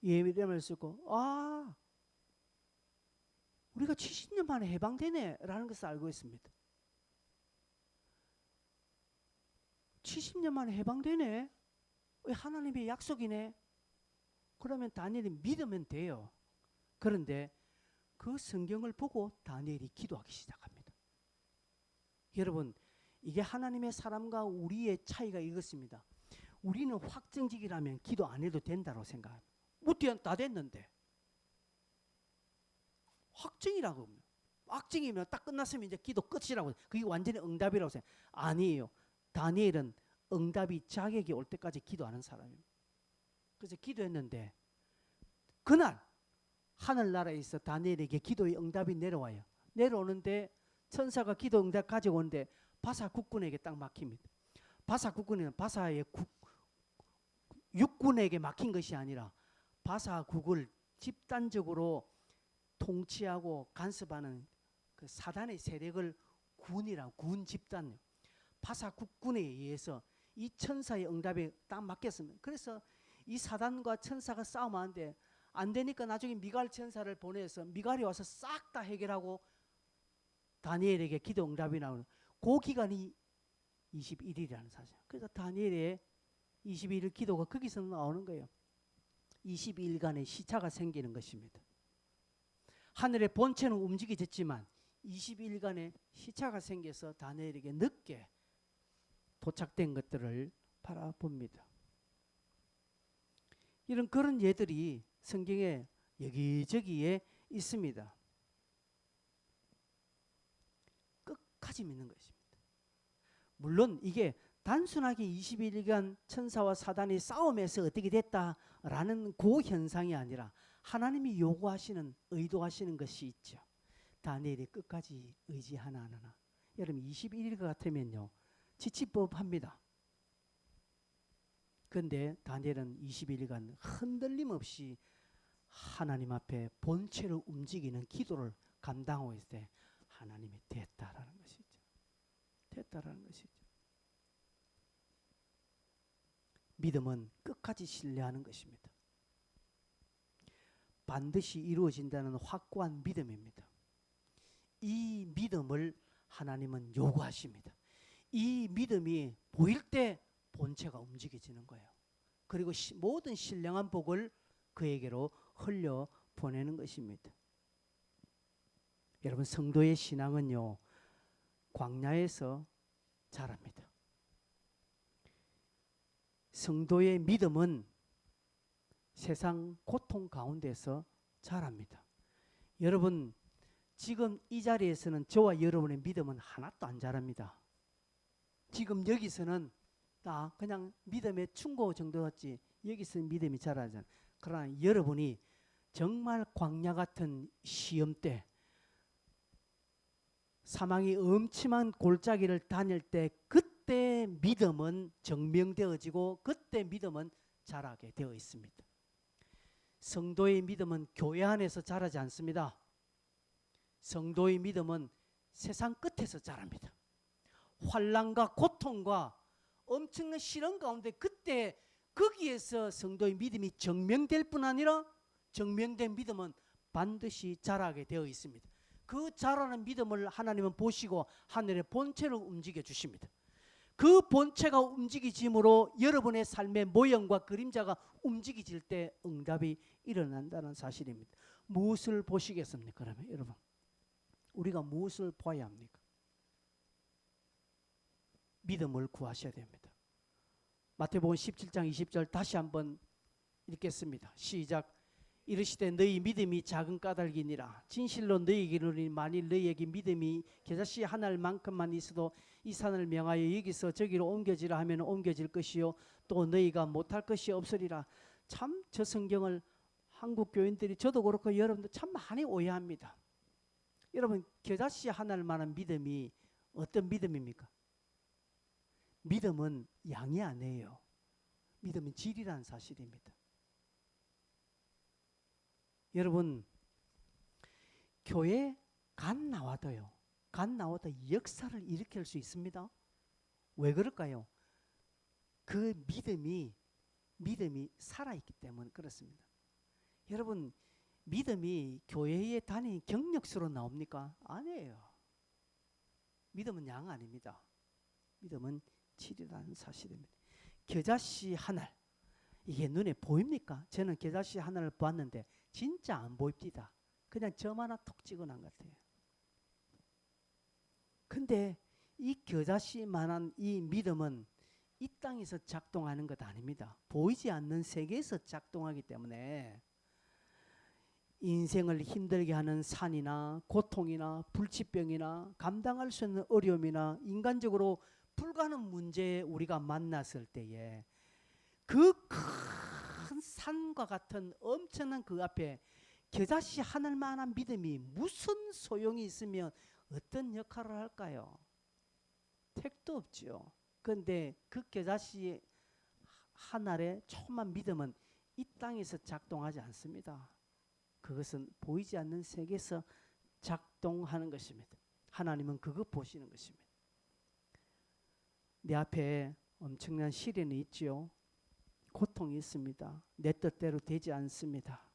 우리가 70년 만에 해방되네 라는 것을 알고 있습니다. 70년 만에 해방되네? 하나님의 약속이네? 그러면 다니엘이 믿으면 돼요. 그런데 그 성경을 보고 다니엘이 기도하기 시작합니다. 여러분 이게 하나님의 사람과 우리의 차이가 이것입니다. 우리는 확정직이라면 기도 안 해도 된다고 생각합니다. 다 됐는데. 확정이라고. 확정이면 딱 끝났으면 이제 기도 끝이라고. 그게 완전히 응답이라고 생각. 아니에요. 다니엘은 응답이 자격이 올 때까지 기도하는 사람입니다. 그래서 기도했는데 그날 하늘나라에서 다니엘에게 기도의 응답이 내려와요. 내려오는데 천사가 기도 응답 가지고 오는데 바사 국군에게 딱 막힙니다. 바사 국군은 바사의 육군에게 막힌 것이 아니라 바사국을 집단적으로 통치하고 간섭하는 그 사단의 세력을 군 집단 바사국군에 의해서 이 천사의 응답에 딱 맡겼습니다. 그래서 이 사단과 천사가 싸움하는데 안 되니까 나중에 미갈 천사를 보내서 미갈이 와서 싹 다 해결하고 다니엘에게 기도 응답이 나오는 그 기간이 21일이라는 사실. 그래서 다니엘의 21일 기도가 거기서 나오는 거예요. 22일간의 시차가 생기는 것입니다. 하늘의 본체는 움직여졌지만 22일간의 시차가 생겨서 다니엘에게 늦게 도착된 것들을 바라봅니다. 그런 예들이 성경에 여기저기에 있습니다. 끝까지 믿는 것입니다. 물론 이게 단순하게 21일간 천사와 사단이 싸움에서 어떻게 됐다라는 그 현상이 아니라 하나님이 요구하시는 의도하시는 것이 있죠. 다니엘이 끝까지 의지하나 안 하나. 여러분 21일 같으면요 지치법합니다. 그런데 다니엘은 21일간 흔들림 없이 하나님 앞에 본체를 움직이는 기도를 감당하고 있을 때 하나님이 됐다라는 것이죠. 됐다라는 것이죠. 믿음은 끝까지 신뢰하는 것입니다. 반드시 이루어진다는 확고한 믿음입니다. 이 믿음을 하나님은 요구하십니다. 이 믿음이 보일 때 본체가 움직여지는 거예요. 그리고 모든 신령한 복을 그에게로 흘려 보내는 것입니다. 여러분 성도의 신앙은요 광야에서 자랍니다. 성도의 믿음은 세상 고통 가운데서 자랍니다. 여러분 지금 이 자리에서는 저와 여러분의 믿음은 하나도 안 자랍니다. 지금 여기서는 다 그냥 믿음의 충고 정도였지 여기서 믿음이 자라잖아요. 그러나 여러분이 정말 광야 같은 시험 때 사망이 엄침한 골짜기를 다닐 때 그때 믿음은 증명되어지고 그때 믿음은 자라게 되어 있습니다. 성도의 믿음은 교회 안에서 자라지 않습니다. 성도의 믿음은 세상 끝에서 자랍니다. 환난과 고통과 엄청난 시련 가운데 그때 거기에서 성도의 믿음이 증명될 뿐 아니라 증명된 믿음은 반드시 자라게 되어 있습니다. 그 자라는 믿음을 하나님은 보시고 하늘의 본체를 움직여 주십니다. 그 본체가 움직이짐으로 여러분의 삶의 모형과 그림자가 움직이질 때 응답이 일어난다는 사실입니다. 무엇을 보시겠습니까? 그러면 여러분, 우리가 무엇을 봐야 합니까? 믿음을 구하셔야 됩니다. 마태복음 17장 20절 다시 한번 읽겠습니다. 시작. 이르시되 너희 믿음이 작은 까닭이니라. 진실로 너희에게 이르노니 만일 너희에게 믿음이 겨자씨 하나만큼만 있어도 이 산을 명하여 여기서 저기로 옮겨지라 하면 옮겨질 것이요 또 너희가 못할 것이 없으리라. 참 저 성경을 한국 교인들이 저도 그렇고 여러분도 참 많이 오해합니다. 여러분, 겨자씨 하나만한 믿음이 어떤 믿음입니까? 믿음은 양이 아니에요. 믿음은 질이라는 사실입니다. 여러분, 교회 간 나와도요, 간 나와도 역사를 일으킬 수 있습니다. 왜 그럴까요? 그 믿음이 살아있기 때문에 그렇습니다. 여러분, 믿음이 교회에 다니는 경력수로 나옵니까? 아니에요. 믿음은 양 아닙니다. 믿음은 질이라는 사실입니다. 겨자씨 하늘, 이게 눈에 보입니까? 저는 겨자씨 하늘을 봤는데 진짜 안 보입니다. 그냥 점 하나 톡 찍어놓은 것 같아요. 근데 이 겨자씨만한 이 믿음은 이 땅에서 작동하는 것 아닙니다. 보이지 않는 세계에서 작동하기 때문에 인생을 힘들게 하는 산이나 고통이나 불치병이나 감당할 수 있는 어려움이나 인간적으로 불가능 문제에 우리가 만났을 때에 그 큰 산과 같은 엄청난 그 앞에 겨자씨 하늘만한 믿음이 무슨 소용이 있으면 어떤 역할을 할까요? 택도 없죠. 그런데 그 겨자씨 하늘의 조그만 믿음은 이 땅에서 작동하지 않습니다. 그것은 보이지 않는 세계에서 작동하는 것입니다. 하나님은 그거 보시는 것입니다. 내 앞에 엄청난 시련이 있지요. 고통이 있습니다. 내 뜻대로 되지 않습니다.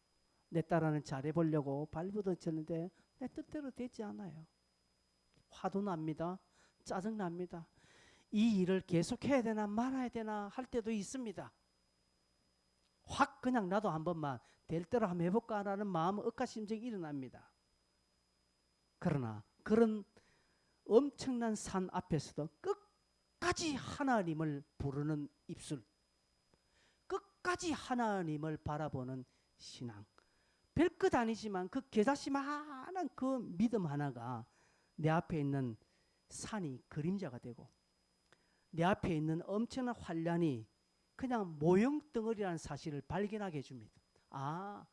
내 딸아는 잘해보려고 발부둥쳤는데 내 뜻대로 되지 않아요. 화도 납니다. 짜증납니다. 이 일을 계속해야 되나 말아야 되나 할 때도 있습니다. 확 그냥 나도 한 번만 될 대로 한번 해볼까라는 마음 억하심정이 일어납니다. 그러나 그런 엄청난 산 앞에서도 끝까지 하나님을 부르는 입술, 끝까지 하나님을 바라보는 신앙, 별것 아니지만 그 겨자씨만한 그 믿음 하나가 내 앞에 있는 산이 그림자가 되고 내 앞에 있는 엄청난 환란이 그냥 모형덩어리라는 사실을 발견하게 해줍니다. 아,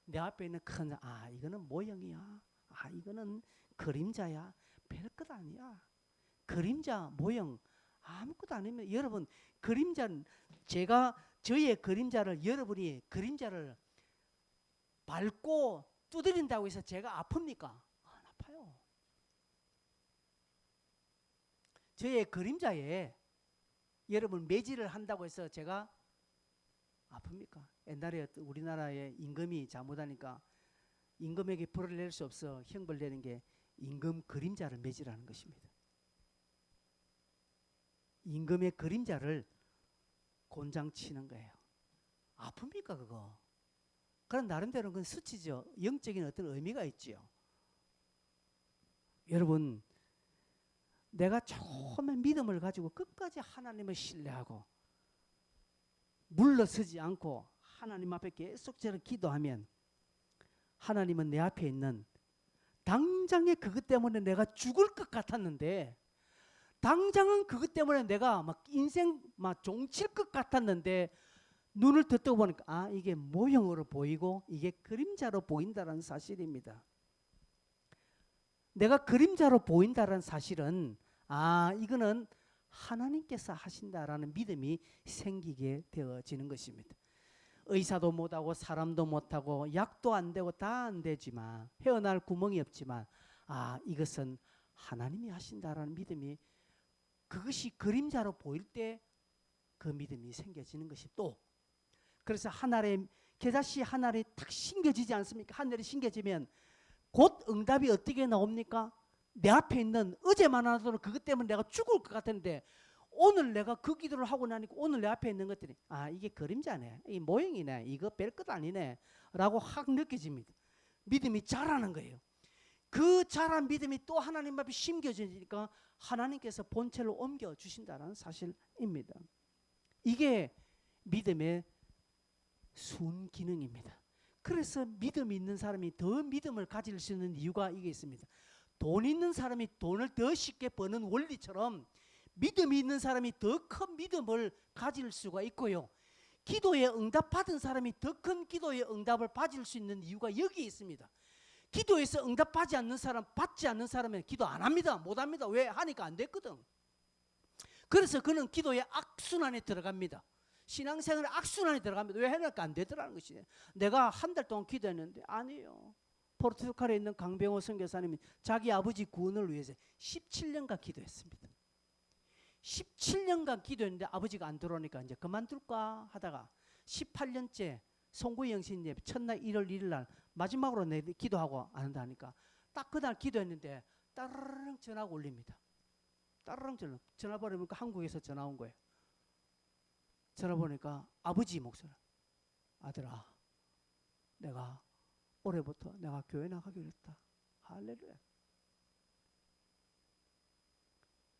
내 앞에 있는 큰, 이거는 모형이야. 이거는 그림자야. 별것 아니야. 그림자, 모형 아무것도 아니면 여러분 그림자는 저의 그림자를 여러분이 그림자를 밟고 두드린다고 해서 제가 아픕니까? 안 아파요. 저의 그림자에 여러분 매질을 한다고 해서 제가 아픕니까? 옛날에 우리나라에 임금이 잘못하니까 임금에게 벌을 낼 수 없어 형벌 내는 게 임금 그림자를 매질하는 것입니다. 임금의 그림자를 곤장 치는 거예요. 아픕니까 그거? 그런 나름대로 그건 수치죠. 영적인 어떤 의미가 있지요. 여러분, 내가 처음에 믿음을 가지고 끝까지 하나님을 신뢰하고 물러서지 않고 하나님 앞에 계속 저를 기도하면 하나님은 내 앞에 있는 당장에 그것 때문에 내가 죽을 것 같았는데 당장은 그것 때문에 내가 막 인생 막 종칠 것 같았는데 눈을 뜨고 보니까 이게 모형으로 보이고 이게 그림자로 보인다는 사실입니다. 내가 그림자로 보인다는 사실은 이거는 하나님께서 하신다라는 믿음이 생기게 되어지는 것입니다. 의사도 못하고 사람도 못하고 약도 안 되고 다 안 되지만 헤어날 구멍이 없지만 아, 이것은 하나님이 하신다라는 믿음이, 그것이 그림자로 보일 때 그 믿음이 생겨지는 것이, 또 그래서 하늘에 겨자씨 하늘에 탁 심겨지지 않습니까? 하늘에 심겨지면 곧 응답이 어떻게 나옵니까? 내 앞에 있는, 어제만 하더라도 그것 때문에 내가 죽을 것 같았는데 오늘 내가 그 기도를 하고 나니까 오늘 내 앞에 있는 것들이, 아, 이게 그림자네, 이 모형이네, 이거 별것 아니네 라고 확 느껴집니다. 믿음이 자라는 거예요. 그 자란 믿음이 또 하나님 앞에 심겨지니까 하나님께서 본체를 옮겨주신다는 사실입니다. 이게 믿음의 순기능입니다. 그래서 믿음이 있는 사람이 더 믿음을 가질 수 있는 이유가 이게 있습니다. 돈 있는 사람이 돈을 더 쉽게 버는 원리처럼 믿음이 있는 사람이 더 큰 믿음을 가질 수가 있고요. 기도에 응답받은 사람이 더 큰 기도의 응답을 받을 수 있는 이유가 여기에 있습니다. 기도에서 응답받지 않는 사람, 받지 않는 사람은 기도 안 합니다. 못 합니다. 왜? 하니까 안 됐거든. 그래서 그는 기도의 악순환에 들어갑니다. 신앙생활의 악순환에 들어갑니다. 왜? 해니까 안 되더라는 것이에요. 내가 한 달 동안 기도했는데, 아니에요. 포르투갈에 있는 강병호 선교사님이 자기 아버지 구원을 위해서 17년간 기도했습니다. 17년간 기도했는데 아버지가 안 들어오니까 이제 그만둘까 하다가 18년째 송구희 영신 예배 첫날 1월 1일 날 마지막으로 내 기도하고 안 한다니까 딱 그날 기도했는데 따르릉 전화가 올립니다. 따르릉 전화 받으니까 한국에서 전화 온 거예요. 전화 보니까 아버지 목소리. 아들아, 내가 올해부터 내가 교회 나가기로 했다. 할렐루야.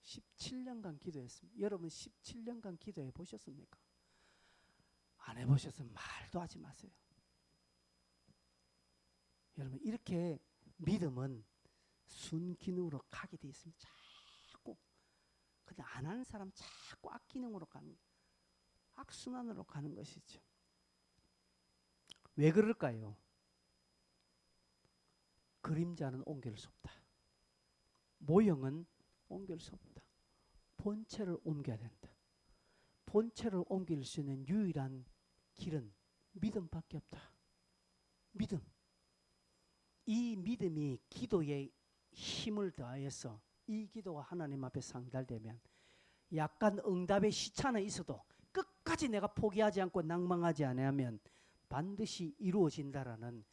17년간 기도했습니다. 여러분 17년간 기도해 보셨습니까? 안 해보셨으면 말도 하지 마세요. 여러분 이렇게 믿음은 순기능으로 가게 돼 있습니다. 자꾸. 근데 안 하는 사람 자꾸 악기능으로 가는 거예요. 악순환으로 가는 것이죠. 왜 그럴까요? 그림자는 옮길 수 없다. 모형은 옮길 수 없다. 본체를 옮겨야 된다. 본체를 옮길 수 있는 유일한 길은 믿음밖에 없다. 믿음. 이 믿음이 기도에 힘을 더하여서 이 기도가 하나님 앞에 상달되면 약간 응답의 시차는 있어도 끝까지 내가 포기하지 않고 낭망하지 않으면 반드시 이루어진다라는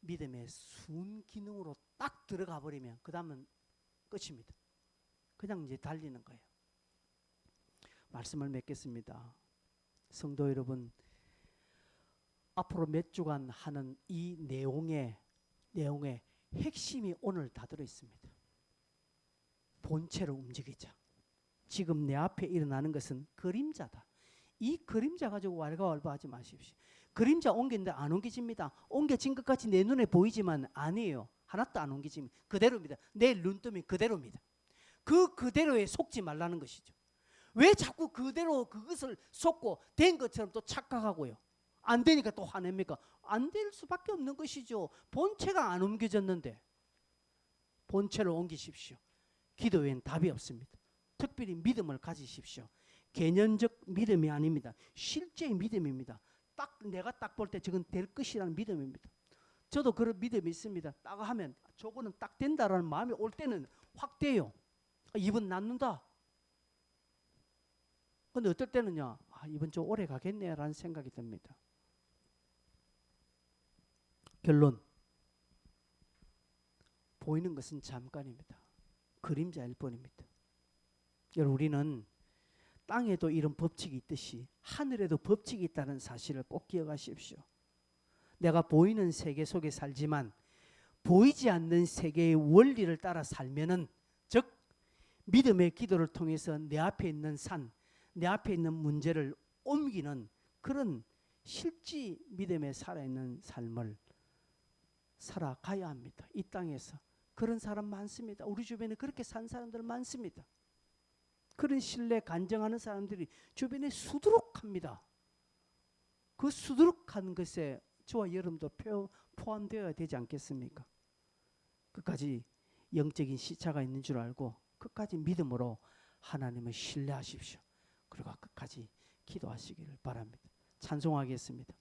믿음의 순기능으로 딱 들어가 버리면 그 다음은 끝입니다. 그냥 이제 달리는 거예요. 말씀을 맺겠습니다. 성도 여러분, 앞으로 몇 주간 하는 이 내용의 핵심이 오늘 다 들어있습니다. 본체를 움직이자. 지금 내 앞에 일어나는 것은 그림자다. 이 그림자 가지고 왈가왈부하지 마십시오. 그림자 옮기는데 안 옮겨집니다. 옮겨진 것 같이 내 눈에 보이지만 아니에요. 하나도 안 옮겨집니다. 그대로입니다. 내 눈뜨면 그대로입니다. 그대로에 속지 말라는 것이죠. 왜 자꾸 그대로 그것을 속고 된 것처럼 또 착각하고요. 안 되니까 또 화냅니까? 안 될 수밖에 없는 것이죠. 본체가 안 옮겨졌는데 본체를 옮기십시오. 기도 외엔 답이 없습니다. 특별히 믿음을 가지십시오. 개념적 믿음이 아닙니다. 실제의 믿음입니다. 딱 내가 딱 볼 때 저건 될 것이라는 믿음입니다. 저도 그런 믿음이 있습니다. 딱 하면 저거는 딱 된다라는 마음이 올 때는 확 돼요. 이번 낫는다. 근데 어떨 때는요, 이번 좀 오래 가겠네 라는 생각이 듭니다. 결론, 보이는 것은 잠깐입니다. 그림자일 뿐입니다. 여러분, 우리는 땅에도 이런 법칙이 있듯이 하늘에도 법칙이 있다는 사실을 꼭 기억하십시오. 내가 보이는 세계 속에 살지만 보이지 않는 세계의 원리를 따라 살면은, 즉 믿음의 기도를 통해서 내 앞에 있는 산, 내 앞에 있는 문제를 옮기는 그런 실제 믿음에 살아있는 삶을 살아가야 합니다. 이 땅에서 그런 사람 많습니다. 우리 주변에 그렇게 산 사람들 많습니다. 그런 신뢰 간증하는 사람들이 주변에 수두룩합니다. 그 수두룩한 것에 저와 여러분도 포함되어야 되지 않겠습니까? 끝까지 영적인 시차가 있는 줄 알고 끝까지 믿음으로 하나님을 신뢰하십시오. 그리고 끝까지 기도하시기를 바랍니다. 찬송하겠습니다.